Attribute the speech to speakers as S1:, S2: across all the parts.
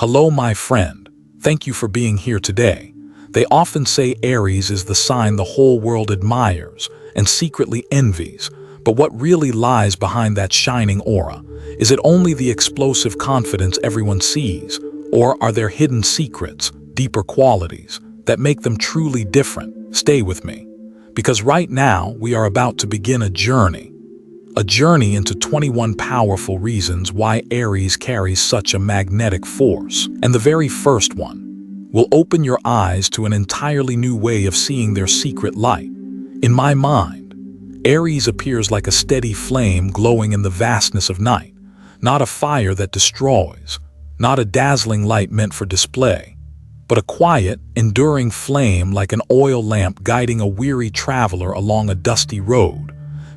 S1: Hello, my friend. Thank you for being here today. They often say Aries is the sign the whole world admires and secretly envies, but what really lies behind that shining aura? Is it only the explosive confidence everyone sees, or are there hidden secrets, deeper qualities, that make them truly different? Stay with me, because right now we are about to begin a journey into 21 powerful reasons why Aries carries such a magnetic force. And the very first one will open your eyes to an entirely new way of seeing their secret light. In my mind, Aries appears like a steady flame glowing in the vastness of night, not a fire that destroys, not a dazzling light meant for display, but a quiet, enduring flame like an oil lamp guiding a weary traveler along a dusty road.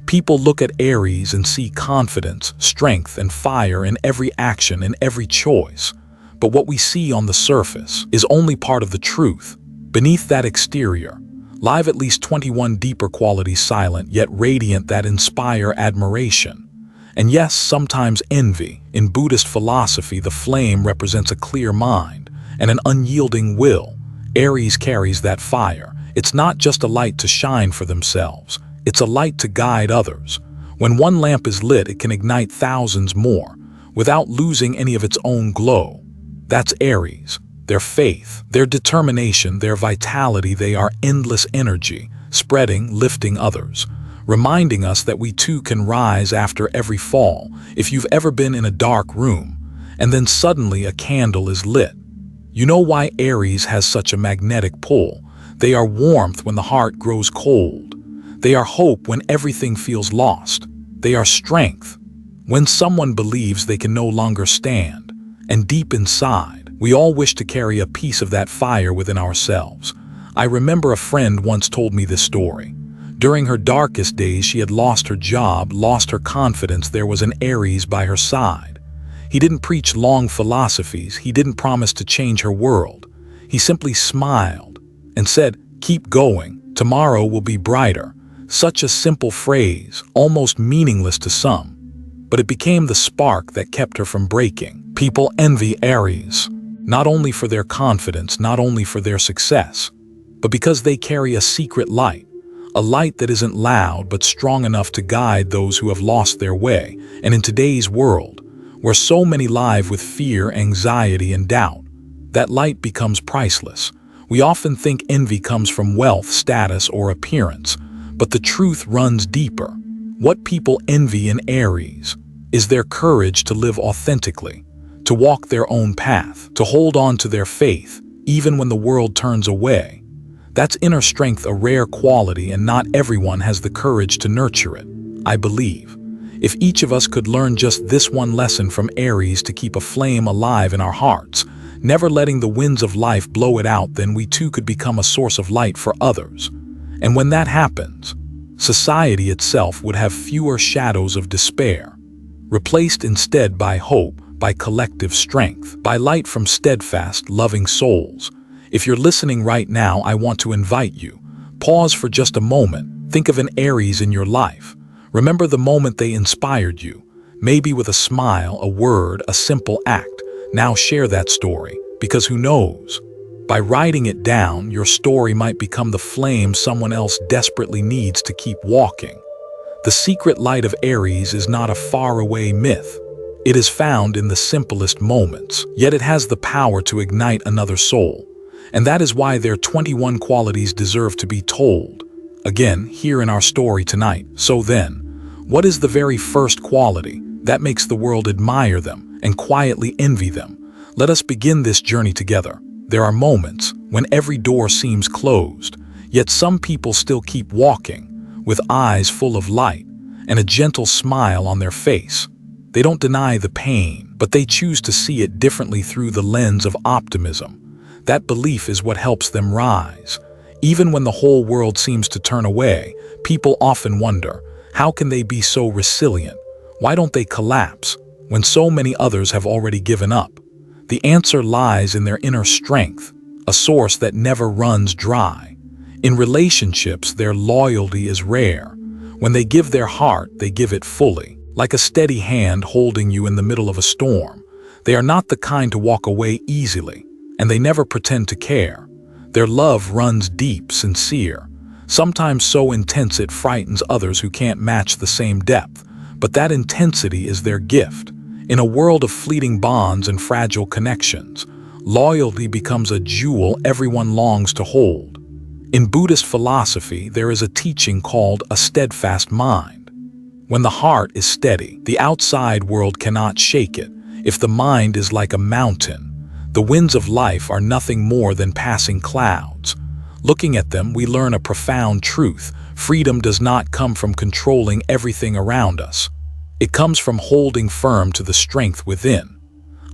S1: People look at Aries and see confidence, strength, and fire in every action, in every choice. But what we see on the surface is only part of the truth. Beneath that exterior lie at least 21 deeper qualities, silent yet radiant, that inspire admiration. And yes, sometimes envy. In Buddhist philosophy, the flame represents a clear mind and an unyielding will. Aries carries that fire. It's not just a light to shine for themselves. It's a light to guide others. When one lamp is lit, it can ignite thousands more without losing any of its own glow. That's Aries. Their faith, their determination, their vitality, they are endless energy, spreading, lifting others, reminding us that we too can rise after every fall. If you've ever been in a dark room and then suddenly a candle is lit, you know why Aries has such a magnetic pull. They are warmth when the heart grows cold. They are hope when everything feels lost. They are strength when someone believes they can no longer stand. And deep inside, we all wish to carry a piece of that fire within ourselves. I remember a friend once told me this story. During her darkest days, she had lost her job, lost her confidence. There was an Aries by her side. He didn't preach long philosophies. He didn't promise to change her world. He simply smiled and said, "Keep going. Tomorrow will be brighter." Such a simple phrase, almost meaningless to some, but it became the spark that kept her from breaking. People envy Aries, not only for their confidence, not only for their success, but because they carry a secret light, a light that isn't loud but strong enough to guide those who have lost their way. And in today's world, where so many live with fear, anxiety, and doubt, that light becomes priceless. We often think envy comes from wealth, status, or appearance, but the truth runs deeper. What people envy in Aries is their courage to live authentically, to walk their own path, to hold on to their faith, even when the world turns away. That's inner strength, a rare quality, and not everyone has the courage to nurture it. I believe if each of us could learn just this one lesson from Aries to keep a flame alive in our hearts, never letting the winds of life blow it out, then we too could become a source of light for others. And when that happens, society itself would have fewer shadows of despair, replaced instead by hope, by collective strength, by light from steadfast, loving souls. If you're listening right now, I want to invite you. Pause for just a moment. Think of an Aries in your life. Remember the moment they inspired you, maybe with a smile, a word, a simple act. Now share that story, because who knows? By writing it down, your story might become the flame someone else desperately needs to keep walking. The secret light of Aries is not a faraway myth. It is found in the simplest moments, yet it has the power to ignite another soul. And that is why their 21 qualities deserve to be told. Again, here in our story tonight. So then, what is the very first quality that makes the world admire them and quietly envy them? Let us begin this journey together. There are moments when every door seems closed, yet some people still keep walking, with eyes full of light and a gentle smile on their face. They don't deny the pain, but they choose to see it differently through the lens of optimism. That belief is what helps them rise. Even when the whole world seems to turn away, people often wonder, how can they be so resilient? Why don't they collapse when so many others have already given up? The answer lies in their inner strength, a source that never runs dry. In relationships, their loyalty is rare. When they give their heart, they give it fully, like a steady hand holding you in the middle of a storm. They are not the kind to walk away easily, and they never pretend to care. Their love runs deep, sincere, sometimes so intense it frightens others who can't match the same depth. But that intensity is their gift. In a world of fleeting bonds and fragile connections, loyalty becomes a jewel everyone longs to hold. In Buddhist philosophy, there is a teaching called a steadfast mind. When the heart is steady, the outside world cannot shake it. If the mind is like a mountain, the winds of life are nothing more than passing clouds. Looking at them, we learn a profound truth. Freedom does not come from controlling everything around us. It comes from holding firm to the strength within.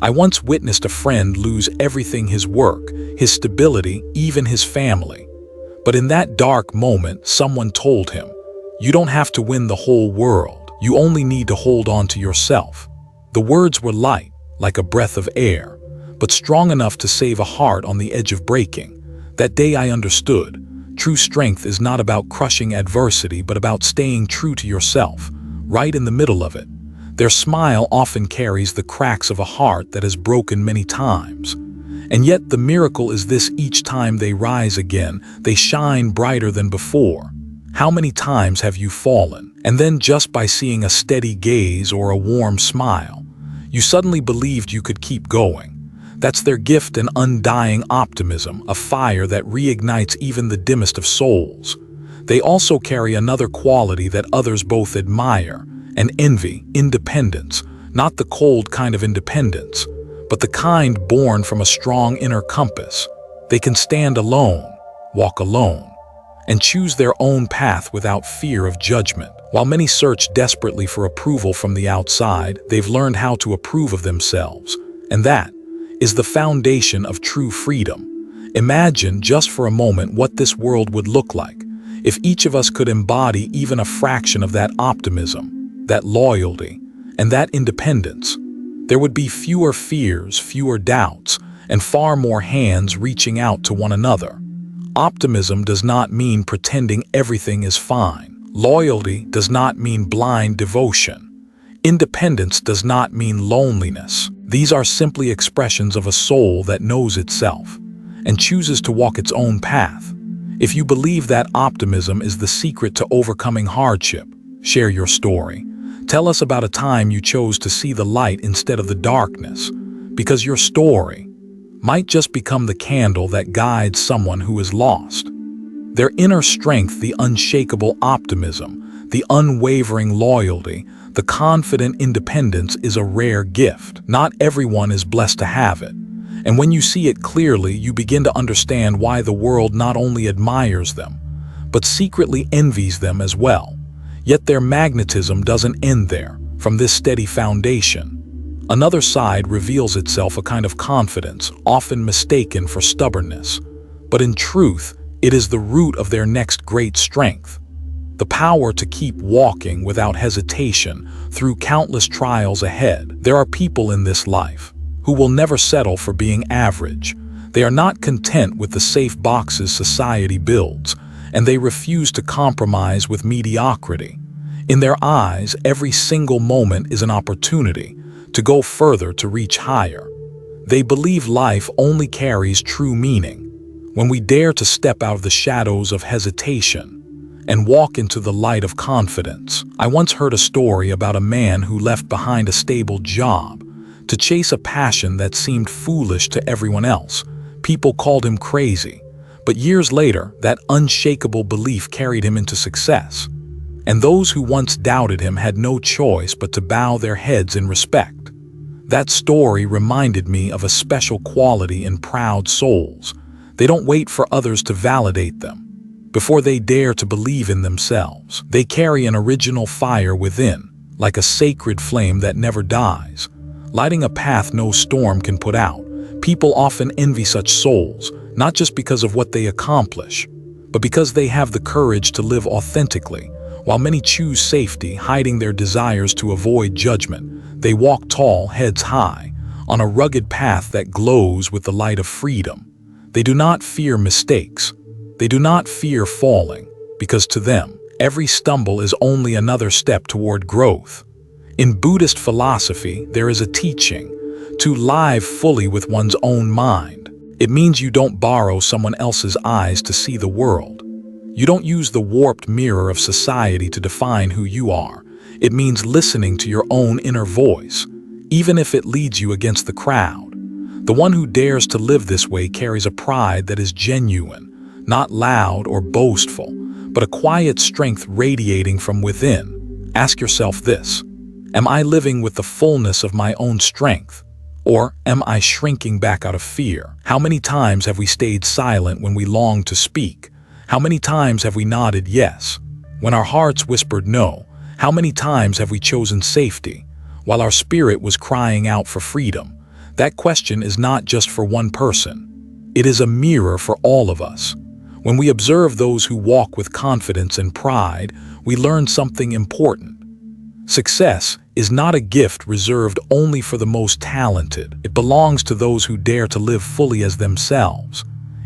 S1: I once witnessed a friend lose everything: his work, his stability, even his family. But in that dark moment, someone told him, "You don't have to win the whole world. You only need to hold on to yourself." The words were light, like a breath of air, but strong enough to save a heart on the edge of breaking. That day I understood, true strength is not about crushing adversity, but about staying true to yourself, right in the middle of it. Their smile often carries the cracks of a heart that has broken many times. And yet the miracle is this: each time they rise again, they shine brighter than before. How many times have you fallen, and then just by seeing a steady gaze or a warm smile, you suddenly believed you could keep going? That's their gift, an undying optimism, a fire that reignites even the dimmest of souls. They also carry another quality that others both admire and envy: independence. Not the cold kind of independence, but the kind born from a strong inner compass. They can stand alone, walk alone, and choose their own path without fear of judgment. While many search desperately for approval from the outside, they've learned how to approve of themselves. And that is the foundation of true freedom. Imagine just for a moment what this world would look like if each of us could embody even a fraction of that optimism, that loyalty, and that independence. There would be fewer fears, fewer doubts, and far more hands reaching out to one another. Optimism does not mean pretending everything is fine. Loyalty does not mean blind devotion. Independence does not mean loneliness. These are simply expressions of a soul that knows itself and chooses to walk its own path. If you believe that optimism is the secret to overcoming hardship, share your story. Tell us about a time you chose to see the light instead of the darkness, because your story might just become the candle that guides someone who is lost. Their inner strength, the unshakable optimism, the unwavering loyalty, the confident independence is a rare gift. Not everyone is blessed to have it. And when you see it clearly, you begin to understand why the world not only admires them, but secretly envies them as well. Yet their magnetism doesn't end there. From this steady foundation, another side reveals itself, a kind of confidence, often mistaken for stubbornness. But in truth, it is the root of their next great strength. The power to keep walking without hesitation through countless trials ahead. There are people in this life who will never settle for being average. They are not content with the safe boxes society builds, and they refuse to compromise with mediocrity. In their eyes, every single moment is an opportunity to go further, to reach higher. They believe life only carries true meaning when we dare to step out of the shadows of hesitation and walk into the light of confidence. I once heard a story about a man who left behind a stable job to chase a passion that seemed foolish to everyone else. People called him crazy, but years later, that unshakable belief carried him into success. And those who once doubted him had no choice but to bow their heads in respect. That story reminded me of a special quality in proud souls. They don't wait for others to validate them before they dare to believe in themselves. They carry an original fire within, like a sacred flame that never dies, lighting a path no storm can put out. People often envy such souls, not just because of what they accomplish, but because they have the courage to live authentically. While many choose safety, hiding their desires to avoid judgment, they walk tall, heads high, on a rugged path that glows with the light of freedom. They do not fear mistakes. They do not fear falling, because to them, every stumble is only another step toward growth. In Buddhist philosophy, there is a teaching: to live fully with one's own mind. It means you don't borrow someone else's eyes to see the world. You don't use the warped mirror of society to define who you are. It means listening to your own inner voice, even if it leads you against the crowd. The one who dares to live this way carries a pride that is genuine, not loud or boastful, but a quiet strength radiating from within. Ask yourself this: am I living with the fullness of my own strength? Or am I shrinking back out of fear? How many times have we stayed silent when we longed to speak? How many times have we nodded yes when our hearts whispered no? How many times have we chosen safety while our spirit was crying out for freedom? That question is not just for one person. It is a mirror for all of us. When we observe those who walk with confidence and pride, we learn something important. Success is not a gift reserved only for the most talented. It belongs to those who dare to live fully as themselves.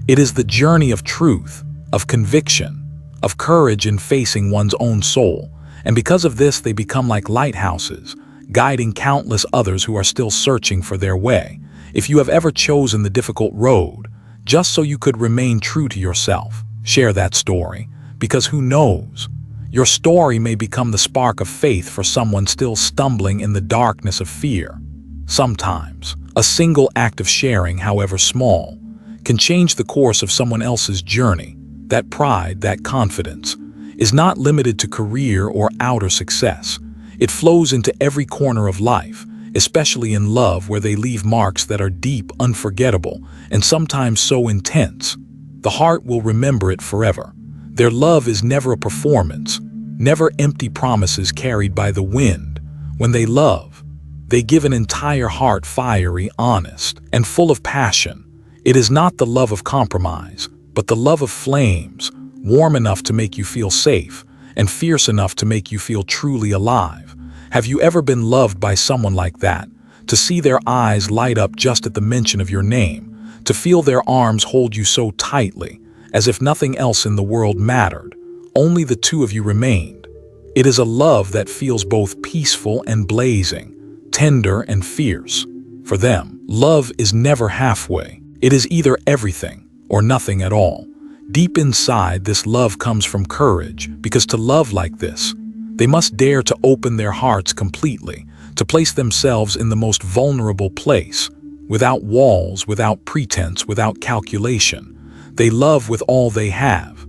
S1: It is the journey of truth, of conviction, of courage in facing one's own soul. And because of this, they become like lighthouses, guiding countless others who are still searching for their way. If you have ever chosen the difficult road, just so you could remain true to yourself, share that story, because who knows? Your story may become the spark of faith for someone still stumbling in the darkness of fear. Sometimes, a single act of sharing, however small, can change the course of someone else's journey. That pride, that confidence, is not limited to career or outer success. It flows into every corner of life, especially in love, where they leave marks that are deep, unforgettable, and sometimes so intense, the heart will remember it forever. Their love is never a performance, never empty promises carried by the wind. When they love, they give an entire heart, fiery, honest, and full of passion. It is not the love of compromise, but the love of flames, warm enough to make you feel safe, and fierce enough to make you feel truly alive. Have you ever been loved by someone like that? To see their eyes light up just at the mention of your name, to feel their arms hold you so tightly, as if nothing else in the world mattered, only the two of you remained. It is a love that feels both peaceful and blazing, tender and fierce. For them, love is never halfway. It is either everything or nothing at all. Deep inside, this love comes from courage, because to love like this, they must dare to open their hearts completely, to place themselves in the most vulnerable place, without walls, without pretense, without calculation. They love with all they have,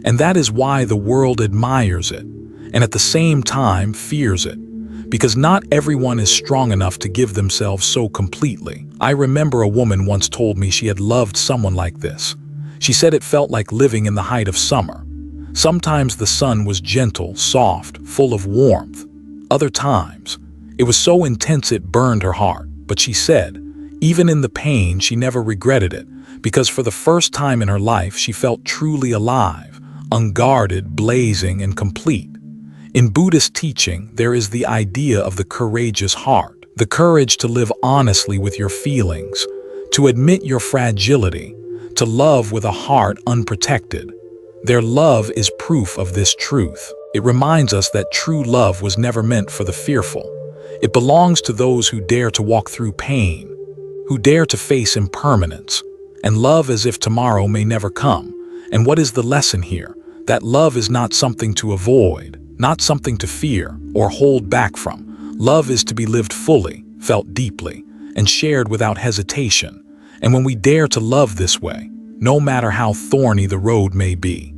S1: and that is why the world admires it, and at the same time fears it, because not everyone is strong enough to give themselves so completely. I remember a woman once told me she had loved someone like this. She said it felt like living in the height of summer. Sometimes the sun was gentle, soft, full of warmth. Other times, it was so intense it burned her heart. But she said, even in the pain, she never regretted it, because for the first time in her life, she felt truly alive, unguarded, blazing, and complete. In Buddhist teaching, there is the idea of the courageous heart, the courage to live honestly with your feelings, to admit your fragility, to love with a heart unprotected. Their love is proof of this truth. It reminds us that true love was never meant for the fearful. It belongs to those who dare to walk through pain, who dare to face impermanence, and love as if tomorrow may never come. And what is the lesson here? That love is not something to avoid, not something to fear or hold back from. Love is to be lived fully, felt deeply, and shared without hesitation. And when we dare to love this way, no matter how thorny the road may be,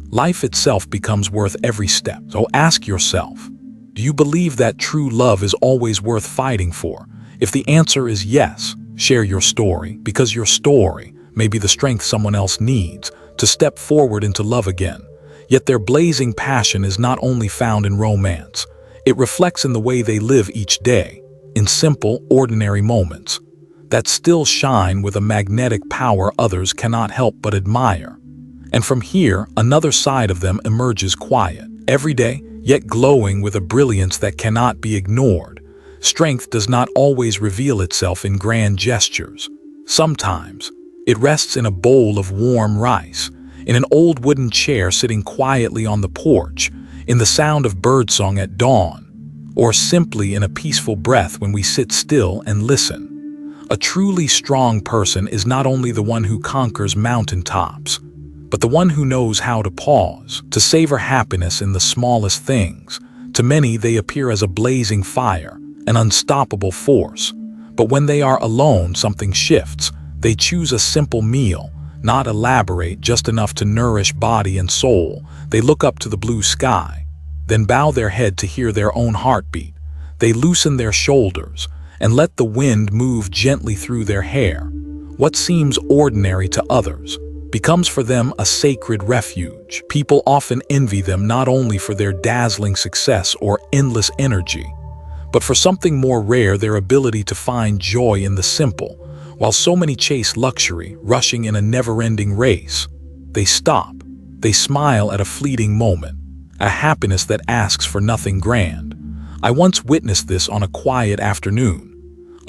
S1: life itself becomes worth every step. So ask yourself, do you believe that true love is always worth fighting for? If the answer is yes, share your story, because your story may be the strength someone else needs to step forward into love again. Yet their blazing passion is not only found in romance. It reflects in the way they live each day, in simple, ordinary moments that still shine with a magnetic power others cannot help but admire. And from here, another side of them emerges, quiet, everyday, yet glowing with a brilliance that cannot be ignored. Strength does not always reveal itself in grand gestures. Sometimes, it rests in a bowl of warm rice, in an old wooden chair sitting quietly on the porch, in the sound of birdsong at dawn, or simply in a peaceful breath when we sit still and listen. A truly strong person is not only the one who conquers mountaintops, but the one who knows how to pause, to savor happiness in the smallest things. To many, they appear as a blazing fire, an unstoppable force. But when they are alone, something shifts. They choose a simple meal, not elaborate, just enough to nourish body and soul. They look up to the blue sky, then bow their head to hear their own heartbeat. They loosen their shoulders and let the wind move gently through their hair. What seems ordinary to others becomes for them a sacred refuge. People often envy them not only for their dazzling success or endless energy, but for something more rare, their ability to find joy in the simple. While so many chase luxury, rushing in a never-ending race, they stop. They smile at a fleeting moment, a happiness that asks for nothing grand. I once witnessed this on a quiet afternoon.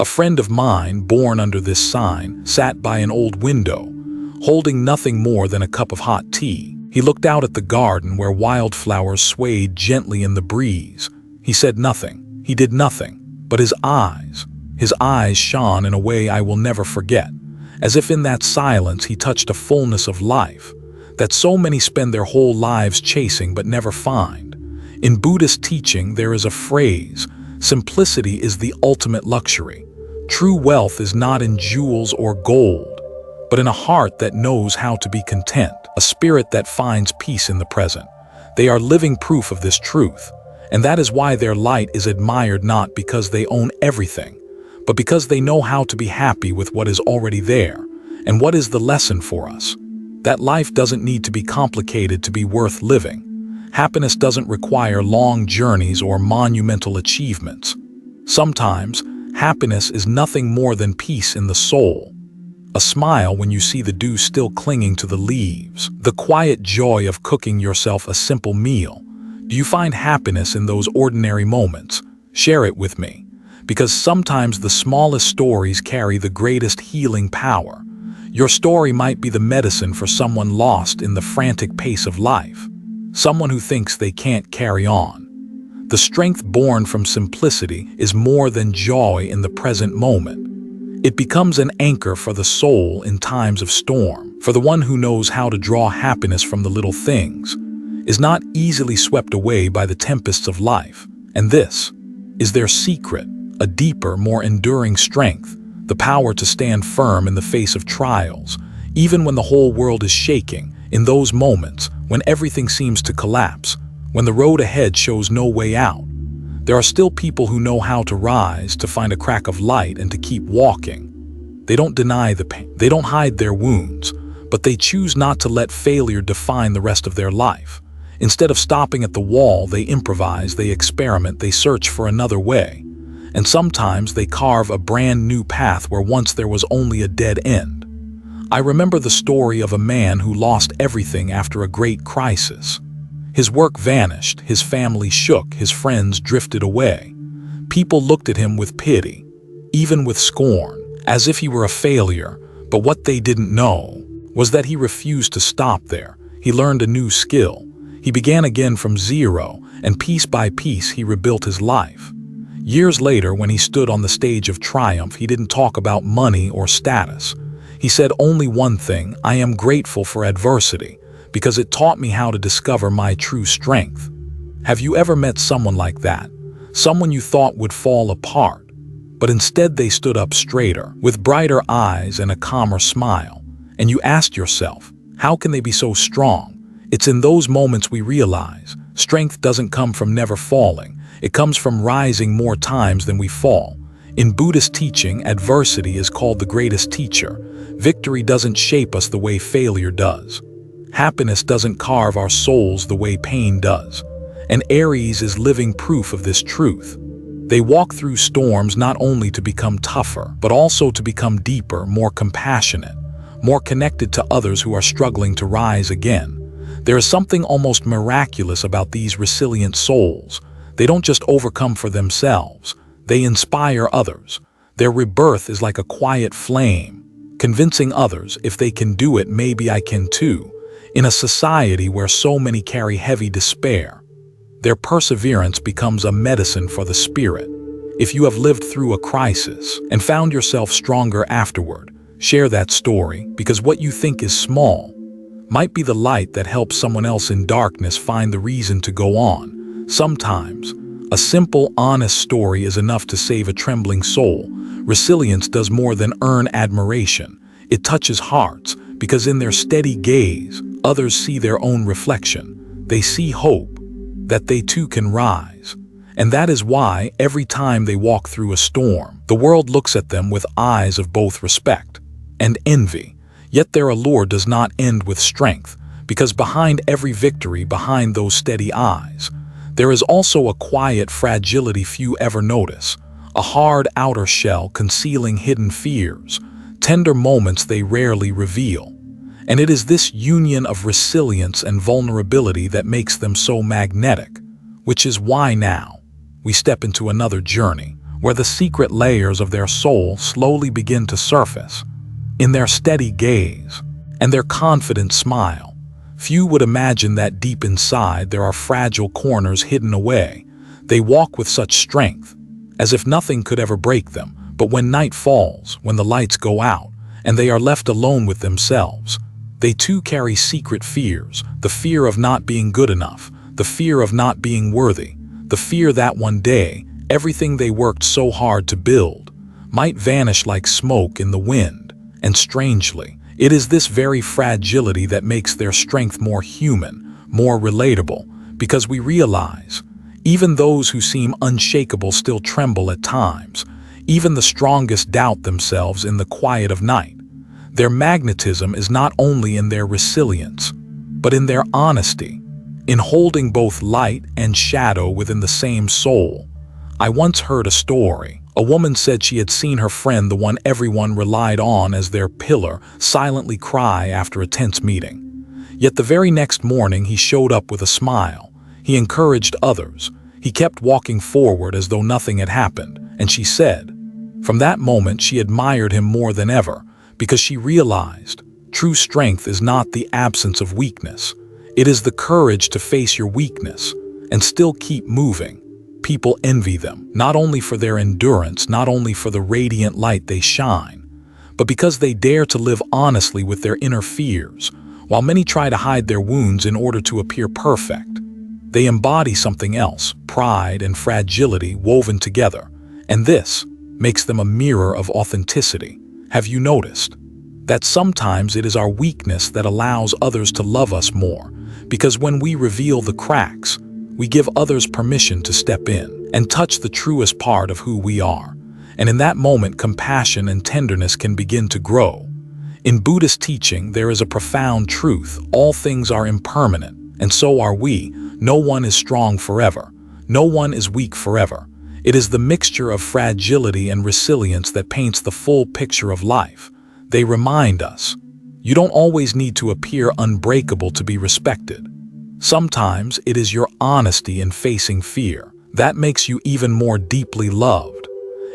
S1: A friend of mine, born under this sign, sat by an old window, holding nothing more than a cup of hot tea. He looked out at the garden where wildflowers swayed gently in the breeze. He said nothing. He did nothing, but his eyes shone in a way I will never forget, as if in that silence he touched a fullness of life that so many spend their whole lives chasing but never find. In Buddhist teaching, there is a phrase, "Simplicity is the ultimate luxury." True wealth is not in jewels or gold, but in a heart that knows how to be content, a spirit that finds peace in the present. They are living proof of this truth, and that is why their light is admired, not because they own everything, but because they know how to be happy with what is already there. And what is the lesson for us? That life doesn't need to be complicated to be worth living. Happiness doesn't require long journeys or monumental achievements. Sometimes, happiness is nothing more than peace in the soul. A smile when you see the dew still clinging to the leaves. The quiet joy of cooking yourself a simple meal. Do you find happiness in those ordinary moments? Share it with me, because sometimes the smallest stories carry the greatest healing power. Your story might be the medicine for someone lost in the frantic pace of life, someone who thinks they can't carry on. The strength born from simplicity is more than joy in the present moment. It becomes an anchor for the soul in times of storm. For the one who knows how to draw happiness from the little things is not easily swept away by the tempests of life. And this is their secret, a deeper, more enduring strength, the power to stand firm in the face of trials, even when the whole world is shaking. In those moments, when everything seems to collapse, when the road ahead shows no way out, there are still people who know how to rise, to find a crack of light, and to keep walking. They don't deny the pain, they don't hide their wounds, but they choose not to let failure define the rest of their life. Instead of stopping at the wall, they improvise, they experiment, they search for another way. And sometimes they carve a brand new path where once there was only a dead end. I remember the story of a man who lost everything after a great crisis. His work vanished, his family shook, his friends drifted away. People looked at him with pity, even with scorn, as if he were a failure. But what they didn't know was that he refused to stop there. He learned a new skill. He began again from zero, and piece by piece he rebuilt his life. Years later, when he stood on the stage of triumph, he didn't talk about money or status. He said only one thing: "I am grateful for adversity, because it taught me how to discover my true strength." Have you ever met someone like that? Someone you thought would fall apart, but instead they stood up straighter, with brighter eyes and a calmer smile. And you asked yourself, how can they be so strong? It's in those moments we realize strength doesn't come from never falling. It comes from rising more times than we fall. In Buddhist teaching, adversity is called the greatest teacher. Victory doesn't shape us the way failure does. Happiness doesn't carve our souls the way pain does. And Aries is living proof of this truth. They walk through storms not only to become tougher, but also to become deeper, more compassionate, more connected to others who are struggling to rise again. There is something almost miraculous about these resilient souls. They don't just overcome for themselves, they inspire others. Their rebirth is like a quiet flame, convincing others, if they can do it, maybe I can too. In a society where so many carry heavy despair, their perseverance becomes a medicine for the spirit. If you have lived through a crisis and found yourself stronger afterward, share that story, because what you think is small might be the light that helps someone else in darkness find the reason to go on. Sometimes, a simple, honest story is enough to save a trembling soul. Resilience does more than earn admiration. It touches hearts, because in their steady gaze, others see their own reflection. They see hope, that they too can rise. And that is why, every time they walk through a storm, the world looks at them with eyes of both respect and envy. Yet their allure does not end with strength, because behind every victory, behind those steady eyes, there is also a quiet fragility few ever notice, a hard outer shell concealing hidden fears, tender moments they rarely reveal. And it is this union of resilience and vulnerability that makes them so magnetic, which is why now we step into another journey where the secret layers of their soul slowly begin to surface. In their steady gaze and their confident smile, few would imagine that deep inside there are fragile corners hidden away. They walk with such strength, as if nothing could ever break them. But when night falls, when the lights go out, and they are left alone with themselves, they too carry secret fears, the fear of not being good enough, the fear of not being worthy, the fear that one day, everything they worked so hard to build might vanish like smoke in the wind. And strangely, it is this very fragility that makes their strength more human, more relatable, because we realize, even those who seem unshakable still tremble at times. Even the strongest doubt themselves in the quiet of night. Their magnetism is not only in their resilience, but in their honesty, in holding both light and shadow within the same soul. I once heard a story. A woman said she had seen her friend, the one everyone relied on as their pillar, silently cry after a tense meeting. Yet the very next morning he showed up with a smile. He encouraged others. He kept walking forward as though nothing had happened. And she said, from that moment she admired him more than ever, because she realized true strength is not the absence of weakness. It is the courage to face your weakness and still keep moving. People envy them, not only for their endurance, not only for the radiant light they shine, but because they dare to live honestly with their inner fears. While many try to hide their wounds in order to appear perfect, they embody something else, pride and fragility woven together. And this makes them a mirror of authenticity. Have you noticed that sometimes it is our weakness that allows others to love us more? Because when we reveal the cracks, we give others permission to step in and touch the truest part of who we are. And in that moment, compassion and tenderness can begin to grow. In Buddhist teaching, there is a profound truth. All things are impermanent, and so are we. No one is strong forever. No one is weak forever. It is the mixture of fragility and resilience that paints the full picture of life. They remind us, you don't always need to appear unbreakable to be respected. Sometimes it is your honesty in facing fear that makes you even more deeply loved.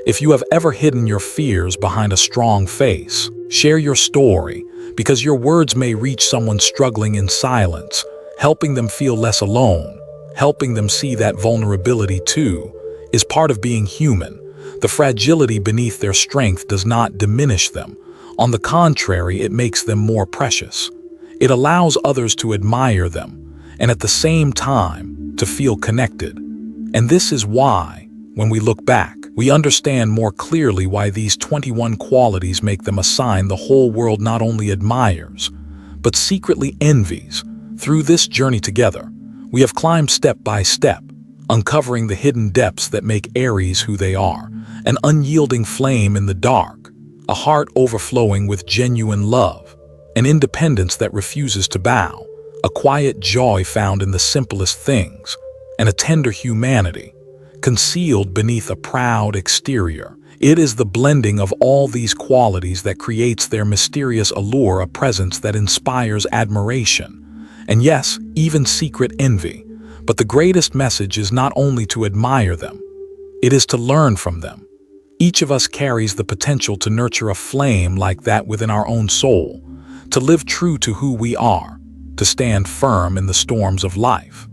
S1: If you have ever hidden your fears behind a strong face, share your story, because your words may reach someone struggling in silence, helping them feel less alone, helping them see that vulnerability too is part of being human. The fragility beneath their strength does not diminish them. On the contrary, it makes them more precious. It allows others to admire them, and at the same time, to feel connected. And this is why, when we look back, we understand more clearly why these 21 qualities make them a sign the whole world not only admires, but secretly envies. Through this journey together, we have climbed step by step, uncovering the hidden depths that make Aries who they are, an unyielding flame in the dark, a heart overflowing with genuine love, an independence that refuses to bow, a quiet joy found in the simplest things, and a tender humanity concealed beneath a proud exterior. It is the blending of all these qualities that creates their mysterious allure, a presence that inspires admiration, and yes, even secret envy. But the greatest message is not only to admire them, it is to learn from them. Each of us carries the potential to nurture a flame like that within our own soul, to live true to who we are, to stand firm in the storms of life.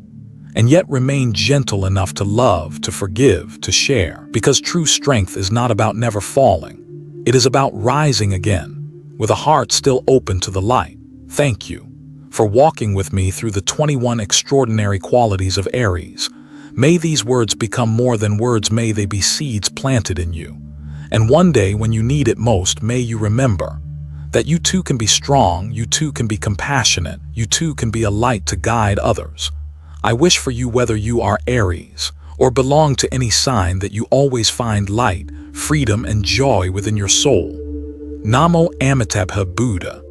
S1: and yet remain gentle enough to love, to forgive, to share. Because true strength is not about never falling. It is about rising again, with a heart still open to the light. Thank you for walking with me through the 21 extraordinary qualities of Aries. May these words become more than words, may they be seeds planted in you. And one day when you need it most, may you remember that you too can be strong, you too can be compassionate, you too can be a light to guide others. I wish for you, whether you are Aries or belong to any sign, that you always find light, freedom, and joy within your soul. Namo Amitabha Buddha.